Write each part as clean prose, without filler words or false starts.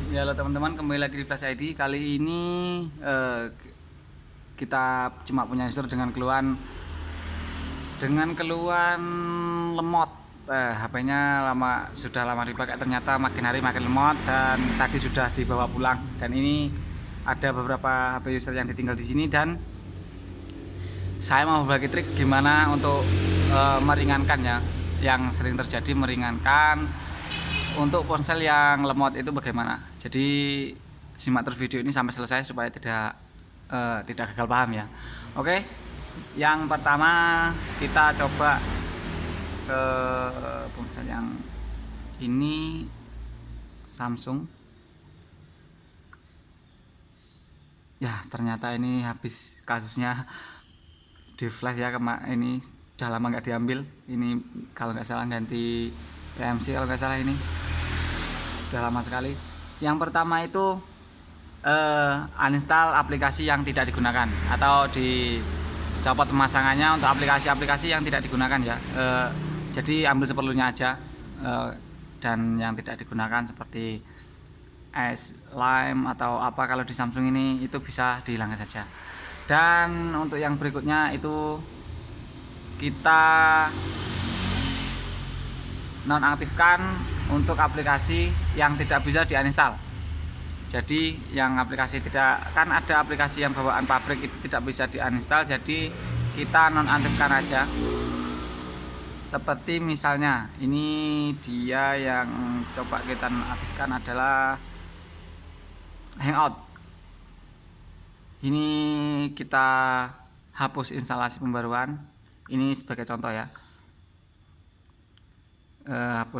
Ya, halo teman-teman, kembali lagi di Flash ID. Kali ini kita cuma punya user dengan keluhan lemot. HP-nya sudah lama dipakai, ternyata makin hari makin lemot dan tadi sudah dibawa pulang. Dan ini ada beberapa HP user yang ditinggal di sini dan saya mau berbagi trik gimana untuk meringankannya. Yang sering terjadi meringankan untuk ponsel yang lemot itu bagaimana. Jadi simak terus video ini sampai selesai supaya tidak gagal paham ya. Oke, yang pertama kita coba ke ponsel yang ini, Samsung. Ya, ternyata ini habis kasusnya di flash ya. Ini udah lama nggak diambil. Ini kalau nggak salah ganti PMC, kalau nggak salah ini udah lama sekali. Yang pertama itu uninstall aplikasi yang tidak digunakan atau dicopot pemasangannya untuk aplikasi-aplikasi yang tidak digunakan ya. Jadi ambil seperlunya aja, dan yang tidak digunakan seperti Lime atau apa, kalau di Samsung ini itu bisa dihilangkan saja. Dan untuk yang berikutnya itu kita nonaktifkan untuk aplikasi yang tidak bisa diuninstall. Jadi yang aplikasi tidak, kan ada aplikasi yang bawaan pabrik itu tidak bisa diuninstall, jadi kita nonaktifkan aja. Seperti misalnya ini dia yang coba kita nonaktifkan adalah Hangout. Ini kita hapus instalasi pembaruan. Ini sebagai contoh ya.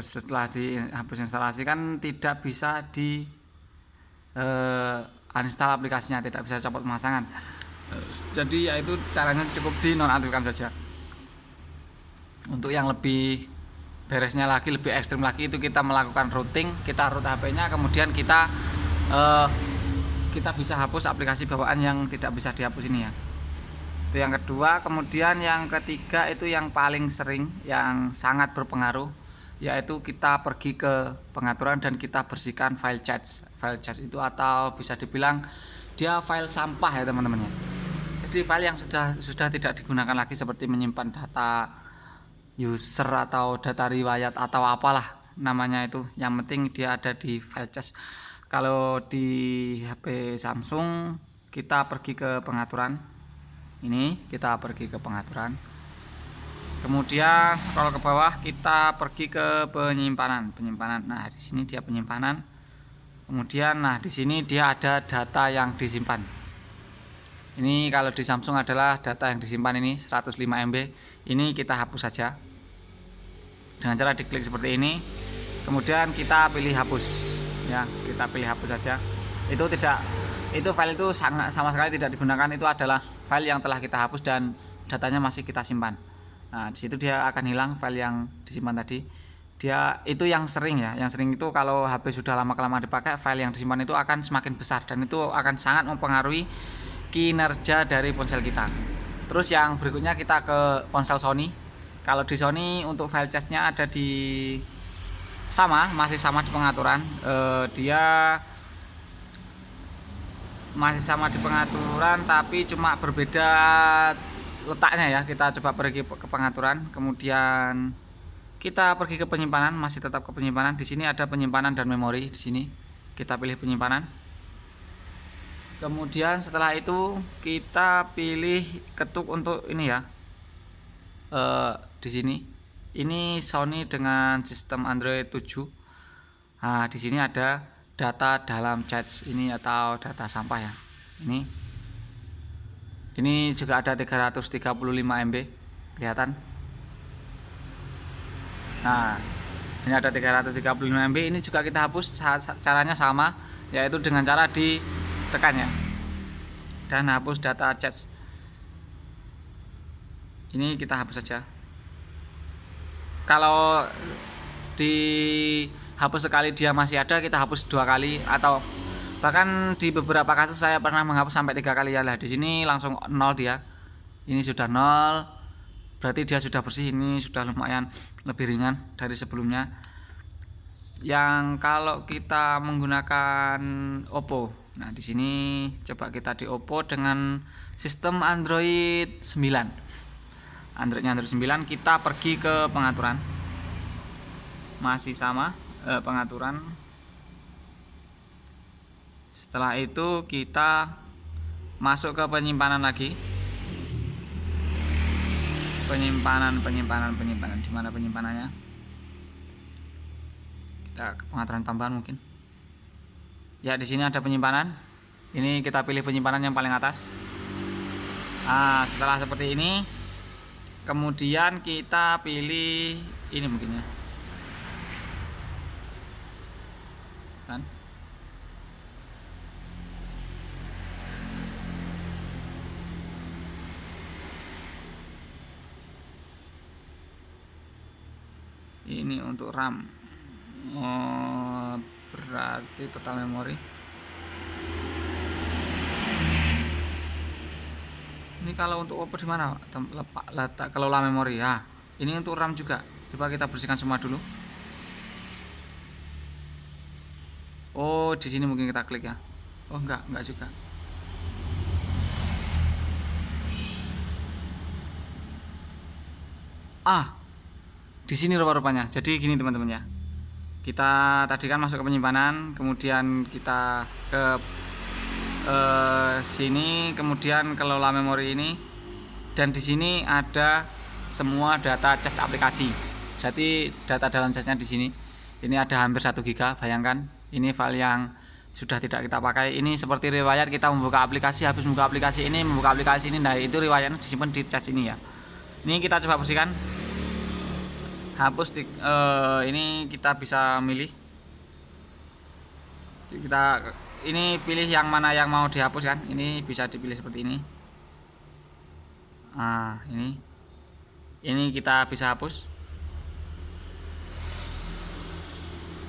Setelah dihapus instalasi kan tidak bisa di uninstall aplikasinya, tidak bisa copot pemasangan. Jadi yaitu caranya cukup di nonaktifkan saja. Untuk yang lebih beresnya lagi, lebih ekstrim lagi, itu kita melakukan routing, kita root HP-nya, kemudian kita bisa hapus aplikasi bawaan yang tidak bisa dihapus ini ya. Itu yang kedua. Kemudian yang ketiga itu yang paling sering, yang sangat berpengaruh, yaitu kita pergi ke pengaturan dan kita bersihkan file cache. File cache itu atau bisa dibilang dia file sampah ya teman-teman ya. Jadi file yang sudah tidak digunakan lagi, seperti menyimpan data user atau data riwayat atau apalah namanya itu, yang penting dia ada di file cache. Kalau di HP Samsung kita pergi ke pengaturan. Ini kita pergi ke pengaturan. Kemudian scroll ke bawah, kita pergi ke penyimpanan. Nah, di sini dia penyimpanan. Kemudian nah di sini dia ada data yang disimpan. Ini kalau di Samsung adalah data yang disimpan ini 105 MB. Ini kita hapus saja. Dengan cara diklik seperti ini. Kemudian kita pilih hapus. Ya, kita pilih hapus saja. Itu file itu sama sekali tidak digunakan. Itu adalah file yang telah kita hapus dan datanya masih kita simpan. Nah, di situ dia akan hilang file yang disimpan tadi. Dia itu yang sering ya. Yang sering itu kalau HP sudah lama-kelamaan dipakai, file yang disimpan itu akan semakin besar dan itu akan sangat mempengaruhi kinerja dari ponsel kita. Terus yang berikutnya kita ke ponsel Sony. Kalau di Sony untuk file cache-nya ada masih sama di pengaturan. Dia masih sama di pengaturan tapi cuma berbeda letaknya ya. Kita coba pergi ke pengaturan, kemudian kita pergi ke penyimpanan, masih tetap ke penyimpanan. Di sini ada penyimpanan dan memori. Di sini kita pilih penyimpanan. Kemudian setelah itu kita pilih ketuk untuk ini ya. Di sini ini Sony dengan sistem Android 7. Nah, di sini ada data dalam cache ini atau data sampah ya. Ini juga ada 335 MB, kelihatan. Nah, ini ada 335 MB. Ini juga kita hapus, caranya sama, yaitu dengan cara ditekan ya. Dan hapus data cache. Ini kita hapus saja. Kalau dihapus sekali dia masih ada, kita hapus 2 kali, atau bahkan di beberapa kasus saya pernah menghapus sampai 3 kali ya lah. Di sini langsung 0 dia. Ini sudah 0. Berarti dia sudah bersih. Ini sudah lumayan lebih ringan dari sebelumnya. yang kalau kita menggunakan Oppo. Nah, di sini coba kita di Oppo dengan sistem Android 9. Android 9, kita pergi ke pengaturan. Masih sama pengaturan. Setelah itu kita masuk ke penyimpanan lagi. Penyimpanan. Di mana penyimpanannya? Kita ke pengaturan tambahan mungkin. Ya, di sini ada penyimpanan. Ini kita pilih penyimpanan yang paling atas. Nah, setelah seperti ini, kemudian kita pilih ini mungkin ya. Kan? Ini untuk RAM. Berarti total memori. Ini kalau untuk Oppo di mana letak kelola memori ya. Ini untuk RAM juga. Coba kita bersihkan semua dulu. Oh, di sini mungkin kita klik ya. Oh, enggak juga. Di sini rupa-rupanya. Jadi gini teman-teman ya. Kita tadi kan masuk ke penyimpanan, kemudian kita ke sini, kemudian kelola memori ini, dan di sini ada semua data cas aplikasi. Jadi data dalam casnya di sini. Ini ada hampir 1 GB. Bayangkan, ini file yang sudah tidak kita pakai. Ini seperti riwayat kita membuka aplikasi, habis membuka aplikasi ini, membuka aplikasi ini. Nah, itu riwayatnya disimpan di cas ini ya. Ini kita coba bersihkan. Hapus ini kita bisa milih. Kita ini pilih yang mana yang mau dihapus kan. Ini bisa dipilih seperti ini. Nah, ini kita bisa hapus.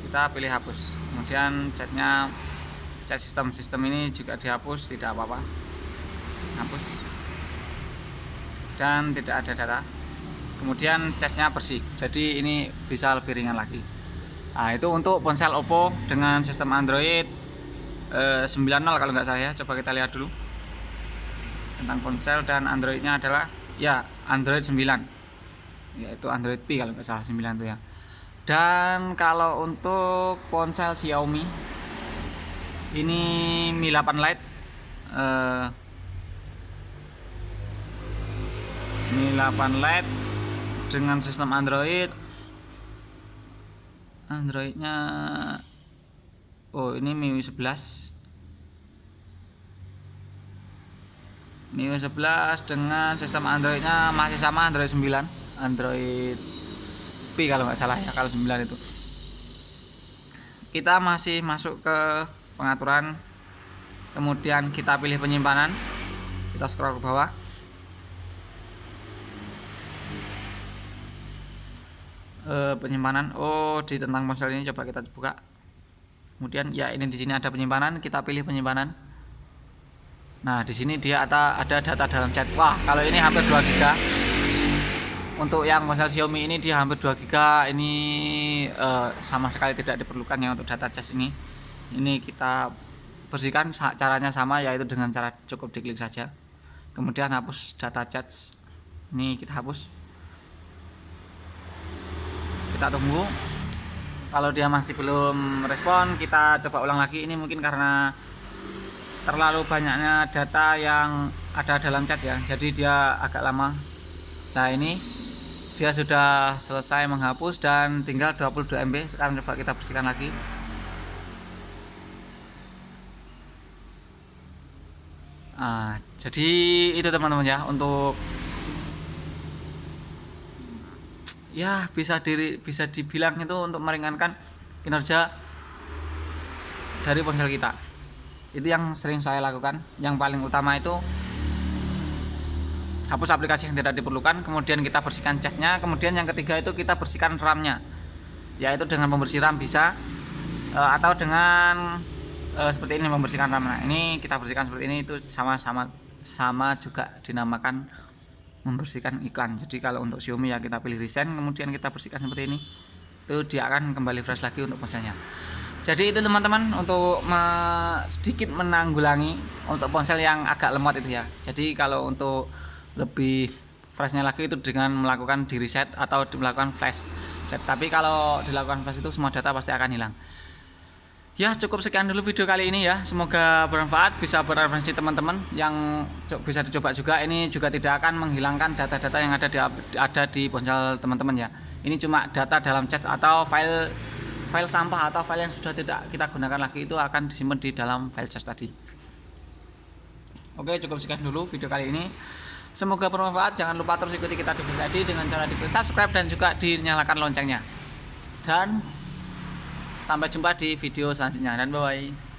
Kita pilih hapus. Kemudian chat sistem ini juga dihapus, tidak apa-apa. Hapus. Dan tidak ada data. Kemudian casnya bersih, jadi ini bisa lebih ringan lagi. Nah, itu untuk ponsel Oppo dengan sistem Android 90 kalau nggak salah ya. Coba kita lihat dulu tentang ponsel, dan Androidnya adalah ya Android 9, yaitu Android P kalau nggak salah 9 itu ya. Dan kalau untuk ponsel Xiaomi ini Mi 8 Lite, Mi 8 Lite dengan sistem Androidnya, oh ini MIUI 11 dengan sistem Androidnya masih sama, Android 9, Android P kalau nggak salah ya, kalau 9 itu. Kita masih masuk ke pengaturan, kemudian kita pilih penyimpanan, kita scroll ke bawah. Penyimpanan, di tentang ponsel ini coba kita buka. Kemudian ya, ini di sini ada penyimpanan, kita pilih penyimpanan. Nah, di sini dia ada data dalam chat. Wah, kalau ini hampir 2 GB. Untuk yang ponsel Xiaomi ini dia hampir 2 GB. Ini sama sekali tidak diperlukan ya untuk data chat ini. Ini kita bersihkan, caranya sama, yaitu dengan cara cukup diklik saja. Kemudian hapus data chat. Ini kita hapus. Kita tunggu. Kalau dia masih belum respon, kita coba ulang lagi. Ini mungkin karena terlalu banyaknya data yang ada dalam chat ya, jadi dia agak lama. Nah, ini dia sudah selesai menghapus dan tinggal 22 MB. Sekarang coba kita bersihkan lagi. Jadi itu teman-teman ya, untuk ya bisa dibilang itu untuk meringankan kinerja dari ponsel kita. Itu yang sering saya lakukan. Yang paling utama itu hapus aplikasi yang tidak diperlukan, kemudian kita bersihkan casnya, kemudian yang ketiga itu kita bersihkan RAM-nya, yaitu dengan pembersih RAM bisa, atau dengan seperti ini membersihkan RAM. Nah, ini kita bersihkan seperti ini, itu sama juga dinamakan membersihkan iklan. Jadi kalau untuk Xiaomi ya kita pilih resign, kemudian kita bersihkan seperti ini. itu dia akan kembali fresh lagi untuk ponselnya. Jadi itu teman-teman, untuk sedikit menanggulangi untuk ponsel yang agak lemot itu ya. Jadi kalau untuk lebih freshnya lagi itu dengan melakukan di reset atau melakukan flash. Tapi kalau dilakukan flash itu semua data pasti akan hilang. Ya, cukup sekian dulu video kali ini ya. Semoga bermanfaat, bisa bereferensi teman-teman yang bisa dicoba juga. Ini juga tidak akan menghilangkan data-data yang ada di ponsel teman-teman ya. Ini cuma data dalam chat atau file sampah atau file yang sudah tidak kita gunakan lagi, itu akan disimpan di dalam file cache tadi. Oke, cukup sekian dulu video kali ini. Semoga bermanfaat. Jangan lupa terus ikuti kita di Tadi dengan cara di subscribe dan juga dinyalakan loncengnya. Dan sampai jumpa di video selanjutnya, dan bye bye.